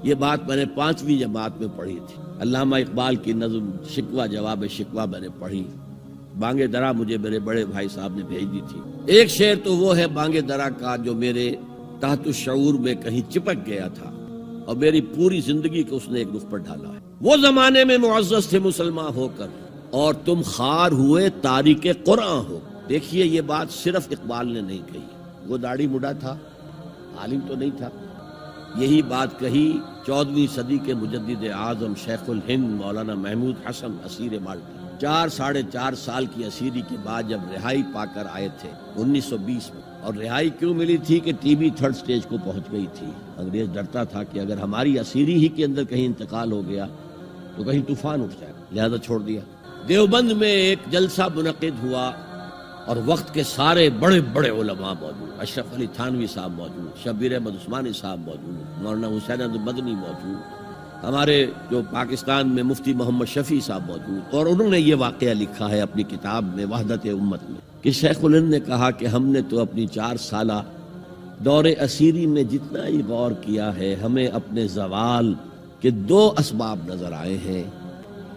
یہ بات میں نے 5ویں جماعت میں پڑھی تھی۔ علامہ اقبال کی نظم شکوہ جواب شکوہ میں نے پڑھی، بانگ درا مجھے میرے بڑے بھائی صاحب نے بھیج دی تھی۔ ایک شعر تو وہ ہے بانگ درا کا جو میرے تحت الشعور میں کہیں چپک گیا تھا اور میری پوری زندگی کو اس نے ایک رخ پر ڈالا ہے۔ وہ زمانے میں معزز تھے مسلمان ہو کر اور تم خار ہوئے تاریک قرآن ہو۔ دیکھیے یہ بات صرف اقبال نے نہیں کہی، وہ داڑھی مڈا تھا، عالم تو نہیں تھا۔ یہی بات کہی 14ویں صدی کے مجدد اعظم شیخ الہند مولانا محمود حسن اسیر مالٹا۔ 4.5 سال کی اسیری کے بعد جب رہائی پا کر آئے تھے 1920 میں، اور رہائی کیوں ملی تھی کہ ٹی بی 3rd سٹیج کو پہنچ گئی تھی۔ انگریز ڈرتا تھا کہ اگر ہماری اسیری ہی کے اندر کہیں انتقال ہو گیا تو کہیں طوفان اٹھ جائے، لہذا چھوڑ دیا۔ دیوبند میں ایک جلسہ منعقد ہوا اور وقت کے سارے بڑے بڑے علماء موجود، اشرف علی تھانوی صاحب موجود، شبیر احمد عثمانی صاحب موجود، مولانا حسین احمد مدنی موجود، ہمارے جو پاکستان میں مفتی محمد شفیع صاحب موجود، اور انہوں نے یہ واقعہ لکھا ہے اپنی کتاب میں وحدت امت میں کہ شیخ الہند نے کہا کہ ہم نے تو اپنی 4 سالہ دور اسیری میں جتنا ہی غور کیا ہے، ہمیں اپنے زوال کے 2 اسباب نظر آئے ہیں۔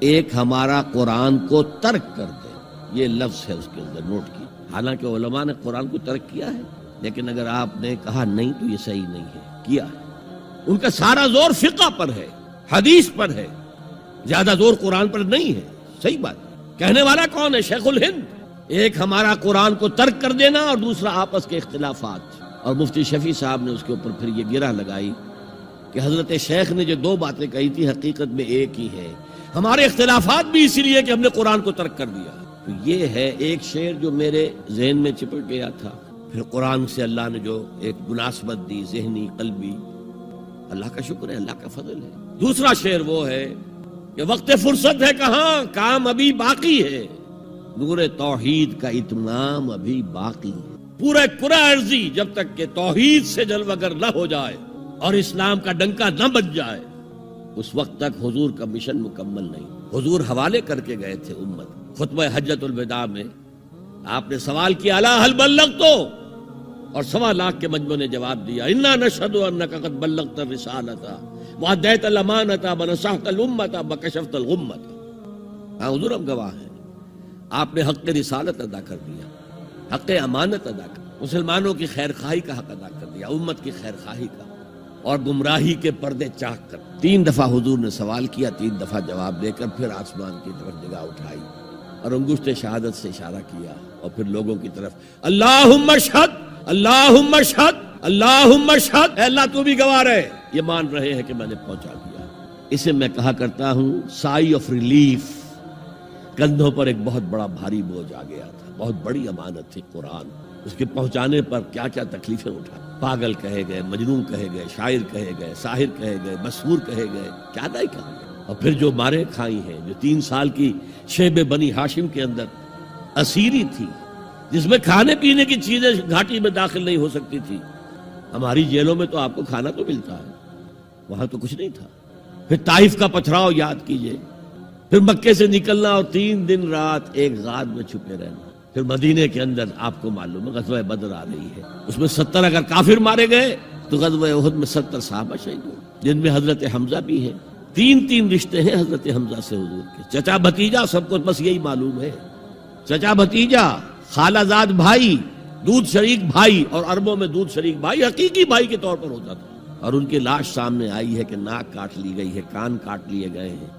ایک ہمارا قرآن کو ترک کر دے، یہ لفظ ہے اس کے اندر، نوٹ کی۔ حالانکہ علماء نے قرآن کو ترک کیا ہے، لیکن اگر آپ نے کہا نہیں تو یہ صحیح نہیں ہے، کیا ہے۔ ان کا سارا زور فقہ پر ہے، حدیث پر ہے، زیادہ زور قرآن پر نہیں ہے۔ صحیح بات کہنے والا کون ہے؟ شیخ الہند۔ ایک ہمارا قرآن کو ترک کر دینا اور دوسرا آپس کے اختلافات۔ اور مفتی شفیع صاحب نے اس کے اوپر پھر یہ گرہ لگائی کہ حضرت شیخ نے جو 2 باتیں کہی تھی حقیقت میں ایک ہی ہے، ہمارے اختلافات بھی اسی لیے کہ ہم نے قرآن کو ترک کر دیا۔ تو یہ ہے ایک شعر جو میرے ذہن میں چپک گیا تھا، پھر قرآن سے اللہ نے جو ایک مناسبت دی ذہنی قلبی، اللہ کا شکر ہے، اللہ کا فضل ہے۔ دوسرا شعر وہ ہے کہ وقت فرصت ہے کہاں، کام ابھی باقی ہے، نور توحید کا اتمام ابھی باقی ہے۔ پورے کرہ ارضی جب تک کہ توحید سے جلوگر نہ ہو جائے اور اسلام کا ڈنکا نہ بج جائے، اس وقت تک حضور کا مشن مکمل نہیں۔ حضور حوالے کر کے گئے تھے امت۔ خطبہ حجۃ الوداع میں آپ نے سوال کیا الا هل بلغت، اور 1.25 لاکھ کے مجمع نے جواب دیا انا نشهد انك قد بلغت الرسالۃ واديت الامانۃ ونصحت الامۃ وكشفت الغمۃ۔ ہاں حضور ہم گواہ ہیں، آپ نے حق رسالت ادا کر دیا، حق امانت ادا کر، مسلمانوں کی خیر خواہی کا حق ادا کر دیا، امت کی خیر خواہی کا، اور گمراہی کے پردے چاک کر۔ 3 دفعہ حضور نے سوال کیا، 3 دفعہ جواب دے کر پھر آسمان کی طرف نگاہ اٹھائی اور انگشت شہادت سے اشارہ کیا اور پھر لوگوں کی طرف اللہم اشہد اللہم اشہد اللہم اشہد، اے اللہ تو بھی گواہ رہے، یہ مان رہے ہیں کہ میں نے پہنچا دیا۔ اسے میں کہا کرتا ہوں سائی آف ریلیف۔ کندھوں پر ایک بہت بڑا بھاری بوجھ آ گیا تھا، بہت بڑی امانت تھی قرآن، اس کے پہنچانے پر کیا کیا تکلیفیں اٹھا، پاگل کہے گئے، مجنون کہے گئے، شاعر کہے گئے، ساحر کہے گئے، مسحور کہے گئے، کیا نہیں کہا گیا۔ اور پھر جو مارے کھائی ہیں، جو 3 سال کی شیب بنی ہاشم کے اندر اسیری تھی، جس میں کھانے پینے کی چیزیں گھاٹی میں داخل نہیں ہو سکتی تھی۔ ہماری جیلوں میں تو آپ کو کھانا تو ملتا ہے، وہاں تو کچھ نہیں تھا۔ پھر طائف کا پتھراؤ یاد کیجئے، پھر مکے سے نکلنا اور 3 دن رات ایک غار میں چھپے رہنا، پھر مدینے کے اندر آپ کو معلوم ہے غزوہ بدر آ رہی ہے، اس میں 70 اگر کافر مارے گئے تو غزوہ احد میں 70 صحابہ شہید ہوئے، جن میں حضرت حمزہ بھی ہیں۔ 3 رشتے ہیں حضرت حمزہ سے حضور کے، چچا بھتیجا، سب کو بس یہی معلوم ہے، چچا بھتیجا، خالہ زاد بھائی، دودھ شریک بھائی، اور عربوں میں دودھ شریک بھائی حقیقی بھائی کے طور پر ہوتا تھا۔ اور ان کی لاش سامنے آئی ہے کہ ناک کاٹ لی گئی ہے، کان کاٹ لیے گئے ہیں،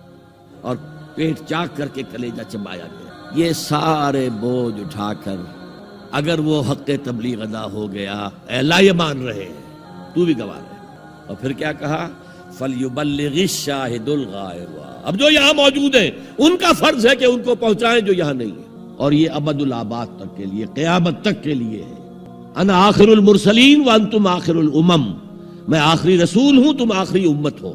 اور پیٹ چاک کر کے کلیجہ چبایا گیا۔ یہ سارے بوجھ اٹھا کر اگر وہ حق تبلیغ ادا ہو گیا، اے اللہ یہ مان رہے ہیں، تو بھی گواہ رہے۔ اور پھر کیا کہا فَلْيُبَلِّغِ الشَّاهِدُ الْغَائِبَ، اب جو یہاں موجود ہیں ان کا فرض ہے کہ ان کو پہنچائیں جو یہاں نہیں ہیں، اور یہ ابد الآباد تک کے لیے، قیامت تک کے لیے ہے۔ انا آخر المرسلین وانتم آخر الامم، میں آخری رسول ہوں، تم آخری امت ہو۔